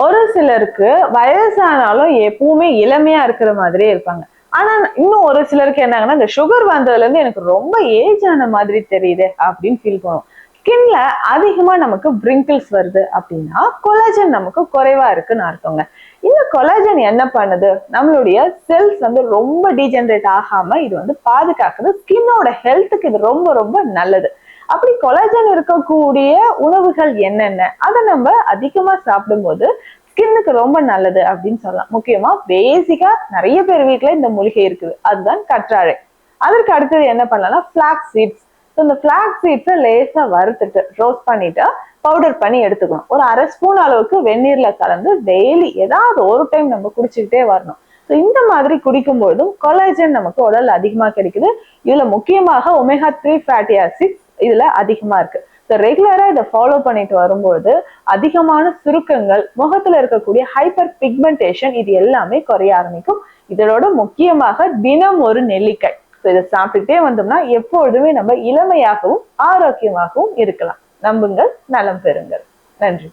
ஒரு சிலருக்கு வயசானாலும் எப்பவுமே இளமையா இருக்கிற மாதிரியே இருப்பாங்க. ஆனா இன்னும் ஒரு சிலருக்கு என்னங்கன்னா இந்த சுகர் வந்ததுல இருந்து எனக்கு ரொம்ப ஏஜ் ஆன மாதிரி தெரியுது அப்படின்னு ஃபீல் பண்ணுவோம். ஸ்கின்ல அதிகமா நமக்கு wrinkles வருது அப்படின்னா கொலாஜன் நமக்கு குறைவா இருக்குன்னு அர்த்தங்க. இந்த கொலாஜன் என்ன பண்ணுது, நம்மளுடைய செல்ஸ் வந்து ரொம்ப டீஜெனரேட் ஆகாம இது வந்து பாதுகாக்குது. ஸ்கின்னோட ஹெல்த்துக்கு இது ரொம்ப ரொம்ப நல்லது. அப்படி கொலாஜன் இருக்கக்கூடிய உணவுகள் என்னென்ன, அதை நம்ம அதிகமா சாப்பிடும்போது ஸ்கின்னுக்கு ரொம்ப நல்லது அப்படின்னு சொல்லலாம். முக்கியமா பேசிக்கா நிறைய பேர் வீட்டுல இந்த மூலிகை இருக்குது, அதுதான் கற்றாழை. அதற்கு அடுத்தது என்ன பண்ணலாம்னா பிளாக்ஸ் சீட்ஸ். இந்த பிளாக்ஸ் சீட்ஸை லேசா வறுத்துட்டு ரோஸ்ட் பண்ணிட்டு பவுடர் பண்ணி எடுத்துக்கணும். ஒரு அரை ஸ்பூன் அளவுக்கு வெந்நீர்ல கலந்து டெய்லி ஏதாவது ஒரு டைம் நம்ம குடிச்சுக்கிட்டே வரணும். இந்த மாதிரி குடிக்கும்போதும் கொலாஜன் நமக்கு உடல் அதிகமா கிடைக்குது. இதுல முக்கியமாக ஒமேகா 3 ஃபேட்டி ஆசிட்ஸ் இதுல அதிகமா இருக்கு. ரெகுலரா இதை ஃபாலோ பண்ணிட்டு வரும்போது அதிகமான சுருக்கங்கள், முகத்துல இருக்கக்கூடிய ஹைப்பர் பிக்மெண்டேஷன் இது எல்லாமே குறைய ஆரம்பிக்கும். இதோட முக்கியமாக தினம் ஒரு நெல்லிக்காய் இதை சாப்பிட்டுட்டே வந்தோம்னா எப்பொழுதுமே நம்ம இளமையாகவும் ஆரோக்கியமாகவும் இருக்கலாம். நம்புங்கள், நலம் பெறுங்கள். நன்றி.